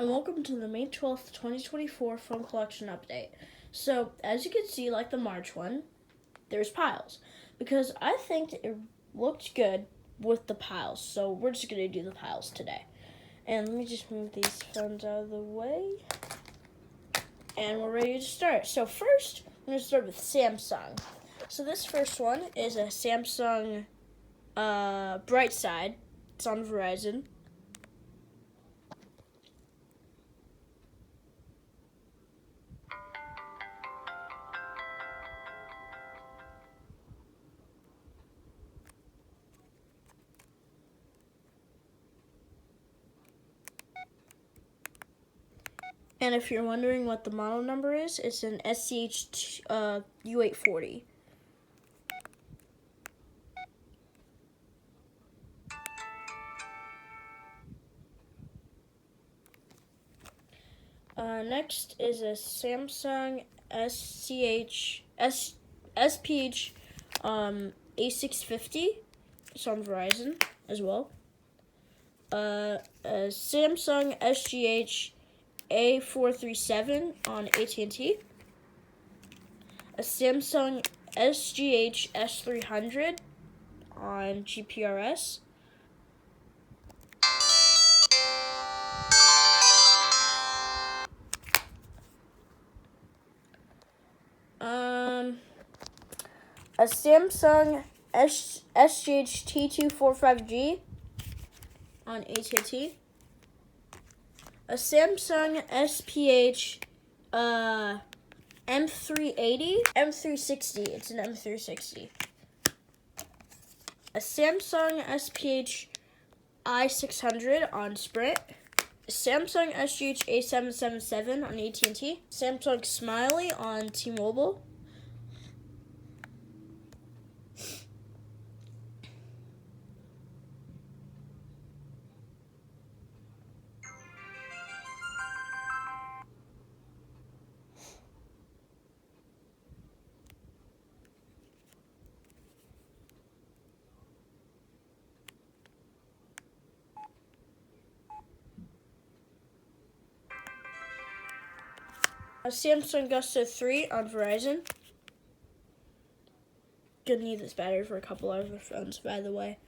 and welcome to the May 12th, 2024 Film Collection Update. So, as you can see, like the March one, there's piles. Because I think it looked good with the piles, so we're just going to do the piles today. And let me just move these phones out of the way. And we're ready to start. So first, I'm going to start with Samsung. So this first one is a Samsung Brightside. It's on Verizon. And if you're wondering what the model number is, it's an SCH U840. Next is a Samsung SPH A650. It's on Verizon as well. A Samsung SGH A437 on AT&T. A Samsung SGH S300 on GPRS. A Samsung SGH T245G on AT&T. A Samsung SPH M360. It's an M360. A Samsung SPH I600 on Sprint. Samsung SGH A777 on AT&T. Samsung Smiley on T-Mobile. A Samsung Gusto 3 on Verizon. Gonna need this battery for a couple other phones, by the way.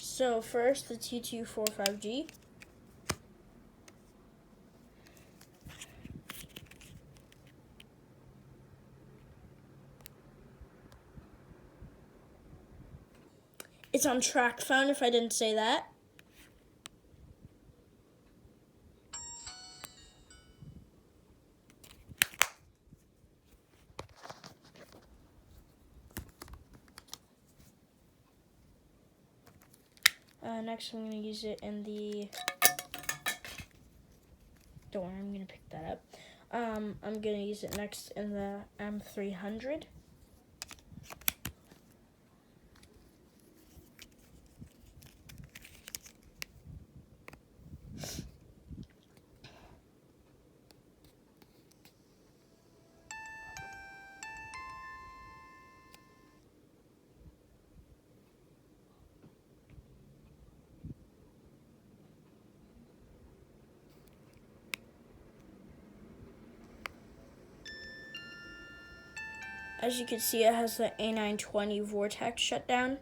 So first, the T245G. It's on TracFone, if I didn't say that. Next, I'm going to use it in the... Don't worry, I'm going to pick that up. I'm going to use it next in the M300. As you can see, it has the A920 Vortex shutdown.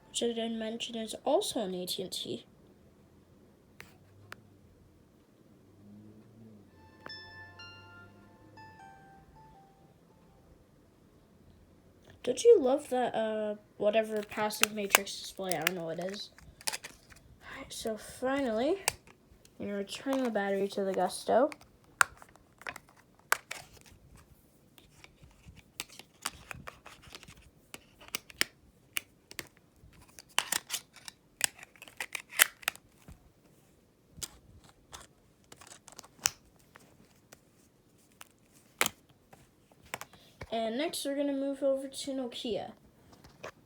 Which I didn't mention is also an AT&T. Don't you love that, whatever passive matrix display? I don't know what it is. Alright, so finally, I'm going to return the battery to the Gusto. And next we're gonna move over to Nokia.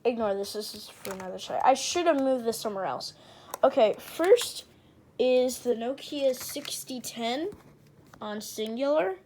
Ignore this, this is for another side. I should have moved this somewhere else. Okay, first is the Nokia 6010 on Singular.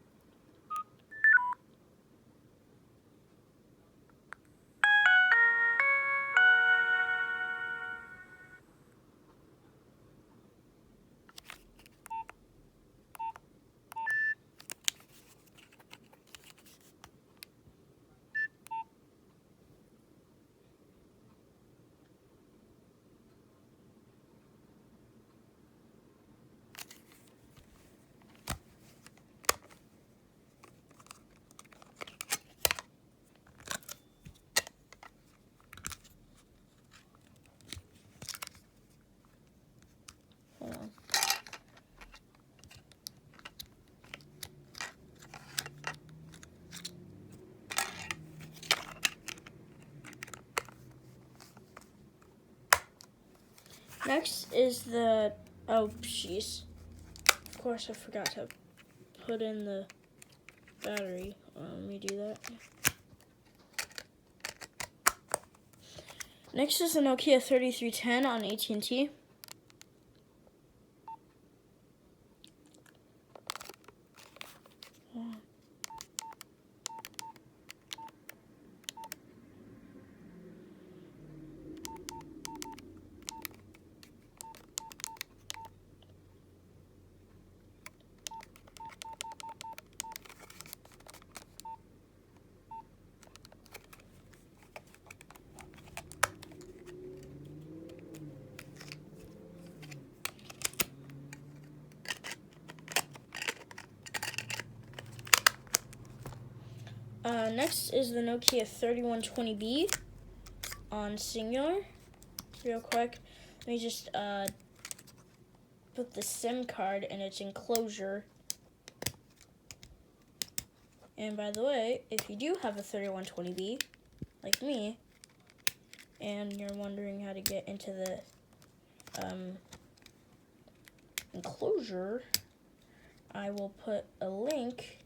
Hold on. Next is the, oh jeez. Of course I forgot to put in the battery. Let me do that. Next is the Nokia 3310 on AT&T. Next is the Nokia 3120B on Singular. Real quick, let me just put the SIM card in its enclosure. And by the way, if you do have a 3120B, like me, and you're wondering how to get into the enclosure, I will put a link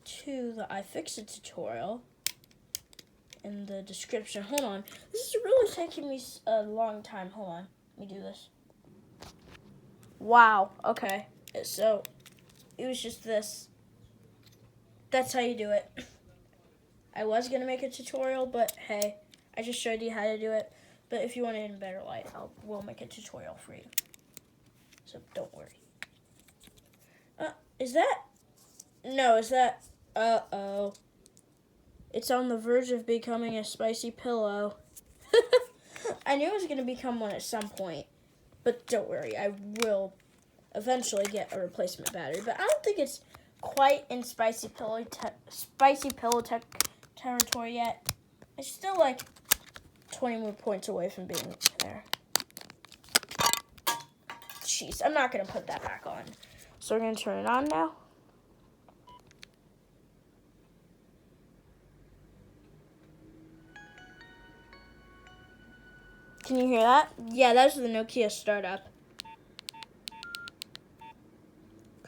to the iFixit tutorial in the description. Hold on. This is really taking me a long time. Hold on. Let me do this. Wow. Okay. So, it was just this. That's how you do it. I was going to make a tutorial, but hey, I just showed you how to do it. But if you want it in better light, we'll make a tutorial for you. So, don't worry. Is that? No, is that? Uh-oh. It's on the verge of becoming a spicy pillow. I knew it was going to become one at some point. But don't worry, I will eventually get a replacement battery. But I don't think it's quite in spicy pillow territory yet. It's still like 20 more points away from being there. Jeez, I'm not going to put that back on. So we're going to turn it on now. Can you hear that? Yeah, that's the Nokia startup.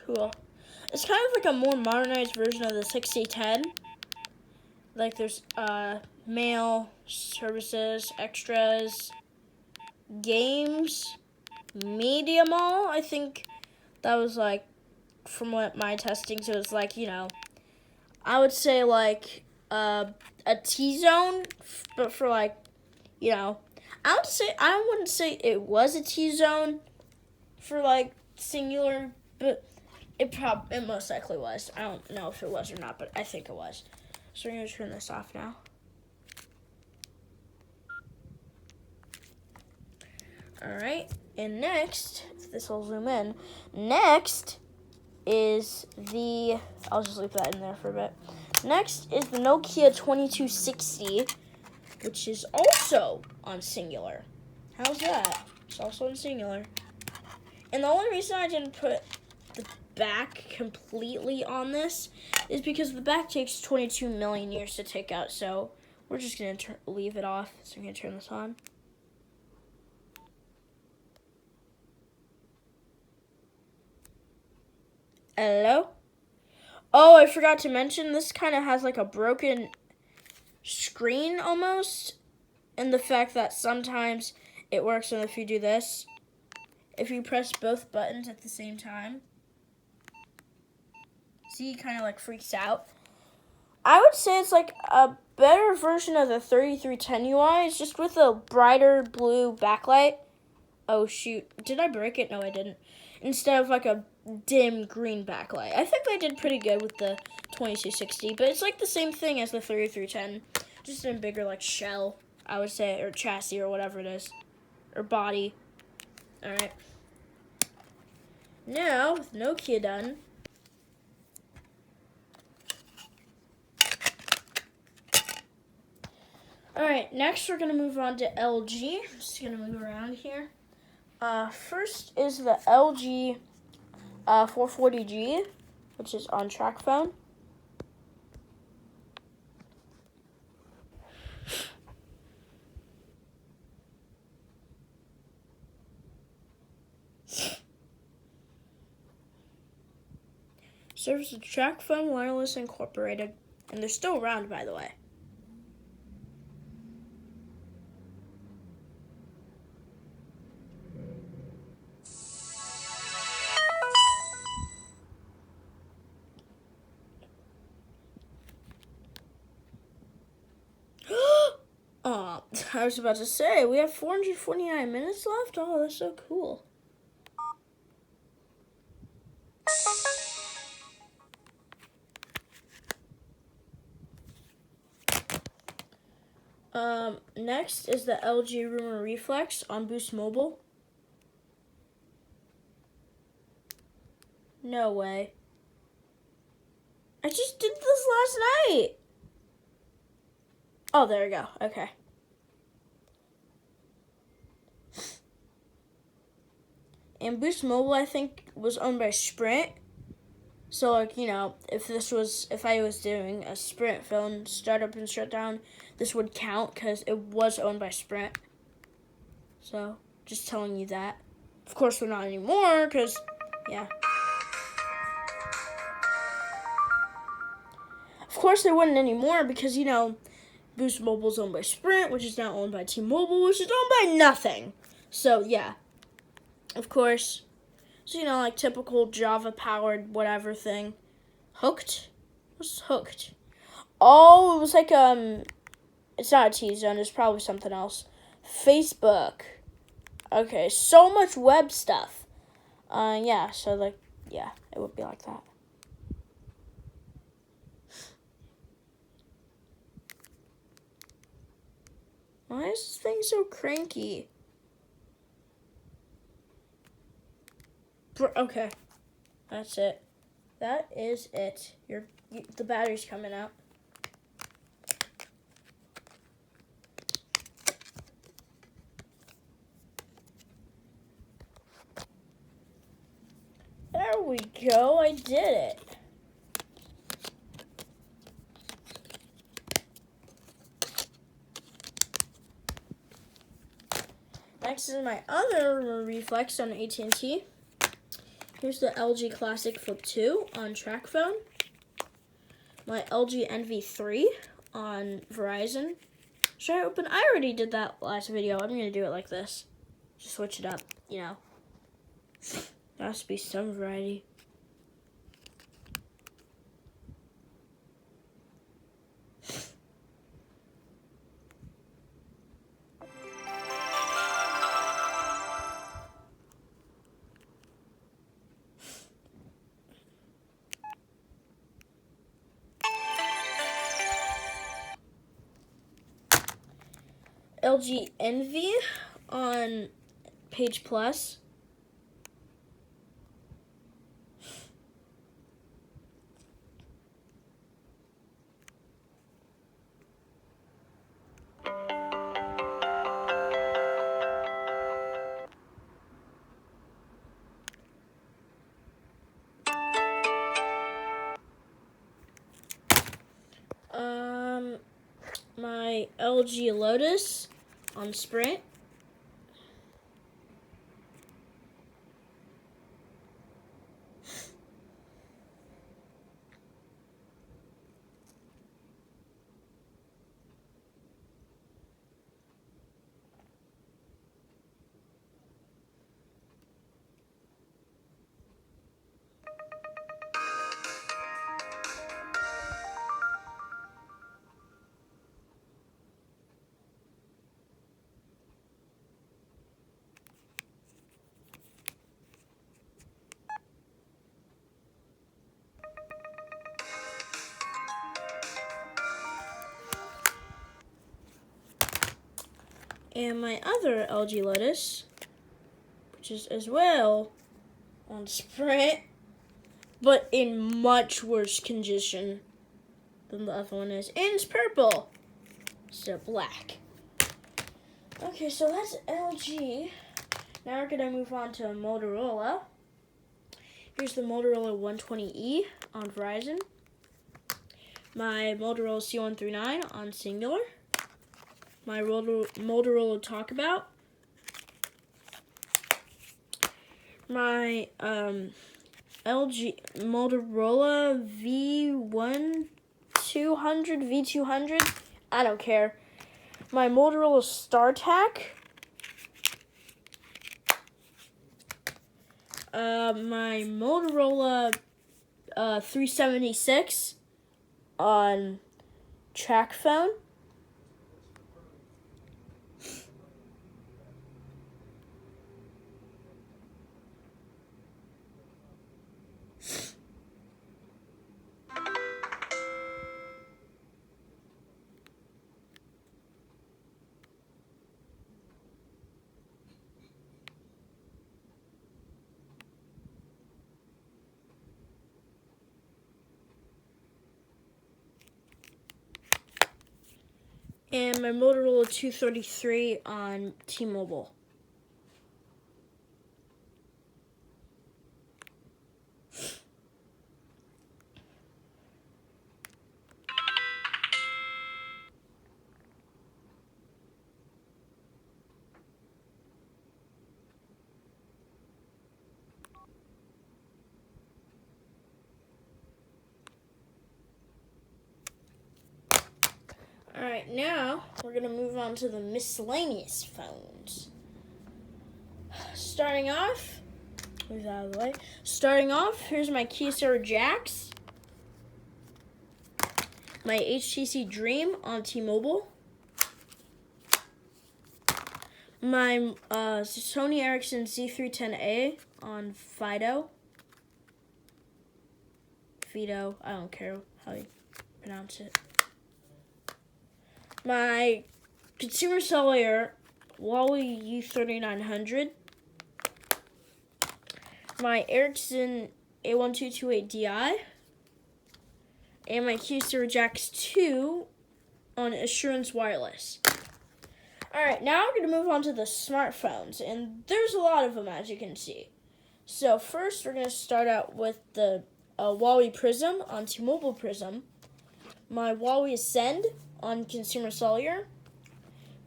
Cool. It's kind of like a more modernized version of the 6010. Like there's mail, services, extras, games, media mall. I think that was like, from what my testing, so it's like, you know, I would say like a T-zone, but for like, you know, I wouldn't say it was a T-zone for like Singular, but it most likely was. I don't know if it was or not, but I think it was. So we're going to turn this off now. Alright, and next, if this will zoom in, next is the, I'll just leave that in there for a bit. Next is the Nokia 2260, which is also on Singular. How's that? It's also on Singular. And the only reason I didn't put the back completely on this is because the back takes 22 million years to take out, so we're just going to leave it off. So I'm going to turn this on. Hello? Oh, I forgot to mention, this kind of has like a broken screen almost. And the fact that sometimes it works and if you do this, if you press both buttons at the same time, see, it kind of like freaks out. I would say it's like a better version of the 3310 UI. It's just with a brighter blue backlight. Oh shoot, did I break it? No, I didn't. Instead of like a dim green backlight. I think they did pretty good with the 2260, but it's like the same thing as the 3310, just in a bigger like shell, I would say, or chassis or whatever it is, or body. All right. Now, with Nokia done, all right, next we're gonna move on to LG. I'm just gonna move around here. First is the LG 440G, which is on track phone. Serves the track phone wireless incorporated, and they're still around, by the way. I was about to say, we have 449 minutes left. Oh, that's so cool. Next is the LG Rumor Reflex on Boost Mobile. No way. I just did this last night. Oh, there we go. Okay. And Boost Mobile, I think, was owned by Sprint. So, like, you know, if I was doing a Sprint phone startup and shutdown, this would count because it was owned by Sprint. So, just telling you that. Of course, we're not anymore because, yeah. Of course, they wouldn't anymore because, you know, Boost Mobile is owned by Sprint, which is now owned by T-Mobile, which is owned by nothing. So, yeah. Of course. So, you know, like typical Java-powered whatever thing. Hooked? What's Hooked? Oh, it was like, it's not a T-Zone. It's probably something else. Facebook. Okay, so much web stuff. Yeah, so, like, yeah, it would be like that. Why is this thing so cranky? Okay, that's it. That is it. The battery's coming out. There we go. I did it. Next is my other Reflex on AT&T. Here's the LG Classic Flip 2 on track phone. My LG NV3 on Verizon. Should I open? I already did that last video. I'm going to do it like this. Just switch it up, you know. There has to be some variety. LG Envy on Page Plus. My LG Lotus on Sprint. And my other LG Lotus, which is as well on Sprint, but in much worse condition than the other one is. And it's purple instead of black. Okay, so that's LG. Now we're going to move on to Motorola. Here's the Motorola 120E on Verizon. My Motorola C139 on Singular. My Motorola Talkabout. My LG Motorola V200. I don't care. My Motorola StarTAC. My Motorola 376 on TracFone. And my Motorola 233 on T-Mobile. Alright, now we're going to move on to the miscellaneous phones. Starting off, move that out of the way. Starting off, here's my Kyocera Jax. My HTC Dream on T-Mobile. My Sony Ericsson Z310A on Fido. Fido, I don't care how you pronounce it. My Consumer Cellular Huawei U3900. My Ericsson A1228Di. And my Kyocera Jax 2 on Assurance Wireless. Alright, now we're going to move on to the smartphones. And there's a lot of them, as you can see. So first, we're going to start out with the Huawei Prism on T-Mobile Prism. My Huawei Ascend on Consumer Cellular.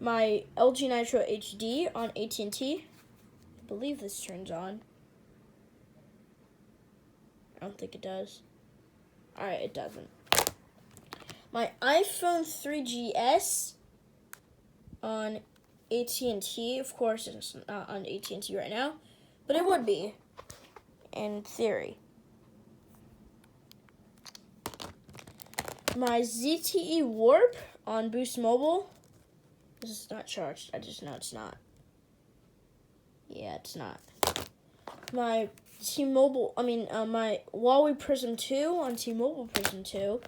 My LG Nitro HD on AT&T. I believe this turns on. I don't think it does. Alright, it doesn't. My iPhone 3GS on AT&T. Of course, it's not on AT&T right now, but it would be, in theory. My ZTE Warp on Boost Mobile. This is not charged. I just know it's not. Yeah, it's not. My my Huawei Prism 2 on T-Mobile Prism 2.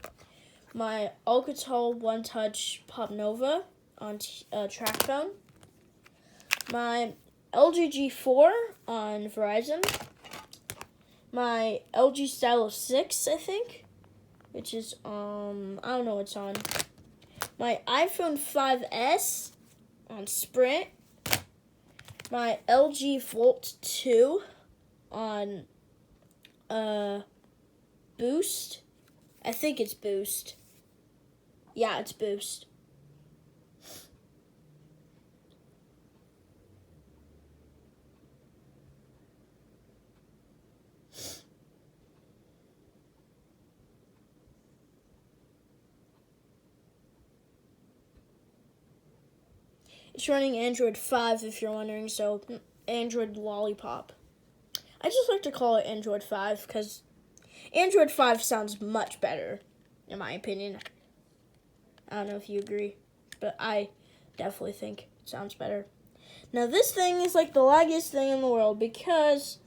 My Alcatel One Touch Pop Nova on TracFone. My LG G4 on Verizon. My LG Stylus 6, I think, which is I don't know what's on. My iPhone 5S on Sprint. My LG Volt 2 on Boost. I think it's Boost. Yeah, it's Boost. It's running Android 5 if you're wondering, so Android Lollipop. I just like to call it Android 5 because Android 5 sounds much better, in my opinion. I don't know if you agree, but I definitely think it sounds better. Now this thing is like the laggiest thing in the world because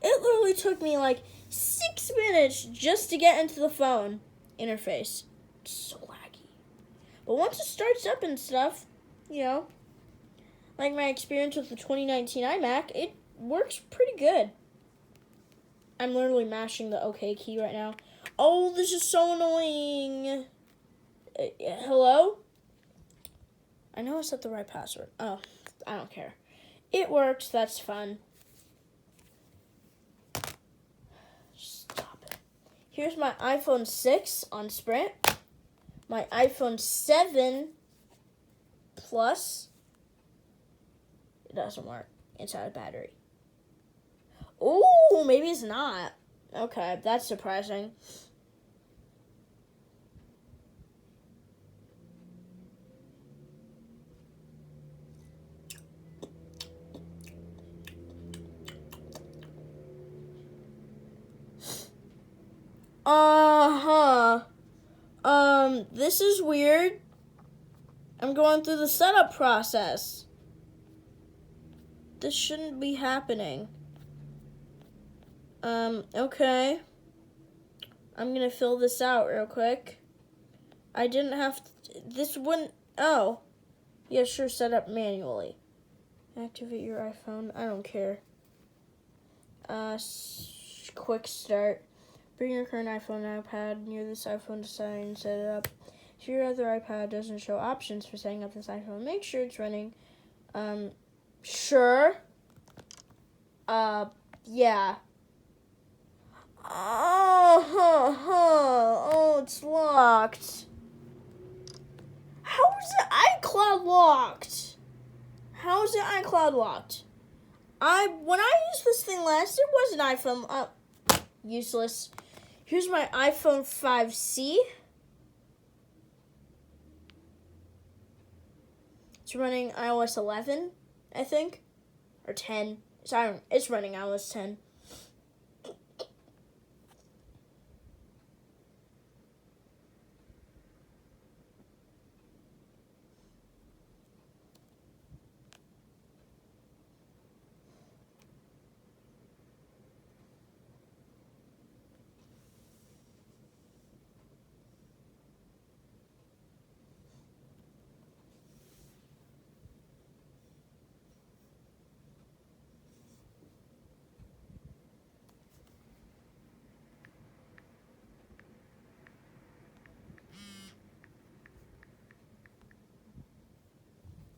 it literally took me like 6 minutes just to get into the phone interface. It's so laggy. But once it starts up and stuff, you know, like my experience with the 2019 iMac, it works pretty good. I'm literally mashing the OK key right now. Oh, this is so annoying. Hello? I know I set the right password. Oh, I don't care. It worked. That's fun. Stop it. Here's my iPhone 6 on Sprint. My iPhone 7 Plus. It doesn't work. It's out of battery. Oh, maybe it's not. Okay, that's surprising. This is weird. I'm going through the setup process. This shouldn't be happening. Okay. I'm gonna fill this out real quick. I didn't have to, this wouldn't, oh. Yeah, sure, set up manually. Activate your iPhone, I don't care. Quick start. Bring your current iPhone or iPad near this iPhone to sign and set it up. If your other iPad doesn't show options for setting up this iPhone, make sure it's running. Sure. Yeah. Oh, it's locked. How is it iCloud locked? How is it iCloud locked? When I used this thing last, it was an iPhone. Useless. Here's my iPhone 5C. It's running iOS 11, I think, or 10. It's running iOS 10.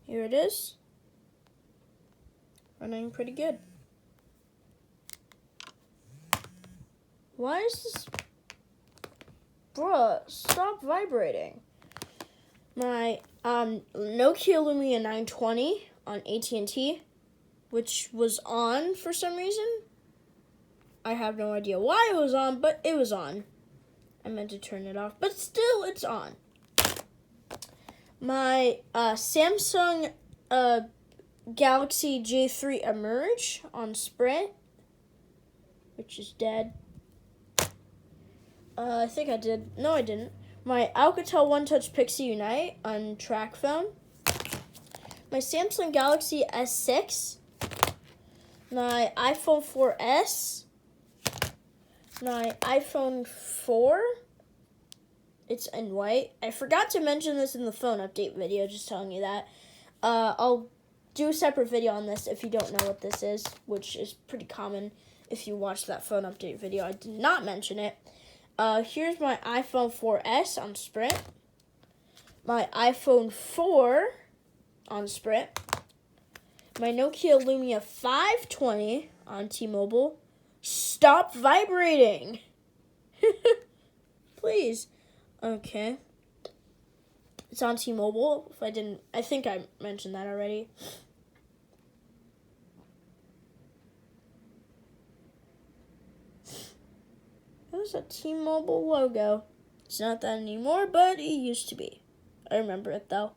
Here it is. Running pretty good. Why is this? Bruh, stop vibrating. My Nokia Lumia 920 on AT&T, which was on for some reason. I have no idea why it was on, but it was on. I meant to turn it off, but still it's on. My Samsung Galaxy J3 Emerge on Sprint, which is dead. I think I did. No, I didn't. My Alcatel One Touch Pixie Unite on TracFone. My Samsung Galaxy S6. My iPhone 4S. My iPhone 4. It's in white. I forgot to mention this in the phone update video, just telling you that. I'll do a separate video on this if you don't know what this is, which is pretty common if you watch that phone update video. I did not mention it. Here's my iPhone 4S on Sprint. My iPhone 4 on Sprint. My Nokia Lumia 520 on T-Mobile. Stop vibrating. Please. Okay. It's on T-Mobile. I think I mentioned that already. It was a T-Mobile logo. It's not that anymore, but it used to be. I remember it though.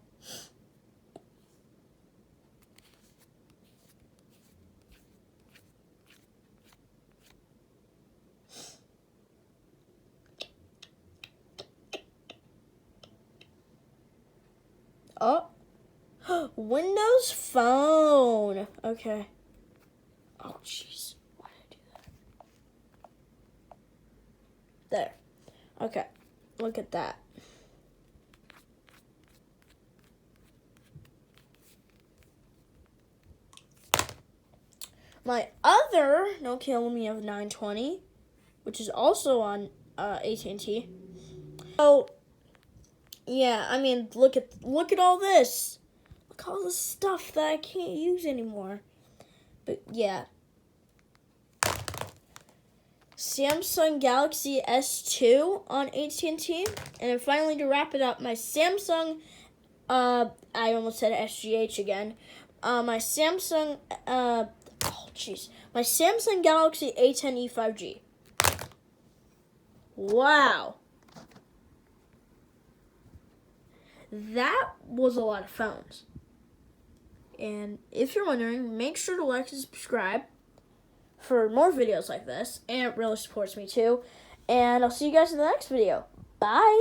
Oh, Windows Phone. Okay. Oh, jeez. Why did I do that? There. Okay. Look at that. My other Nokia Lumia 920, which is also on AT&T. So, yeah, I mean, look at all this. Look at all this stuff that I can't use anymore. But yeah. Samsung Galaxy S2 on AT&T. And then finally, to wrap it up, my Samsung, I almost said SGH again. My Samsung Galaxy A10e 5G. Wow. That was a lot of phones. And if you're wondering, make sure to like and subscribe for more videos like this. And it really supports me too. And I'll see you guys in the next video. Bye.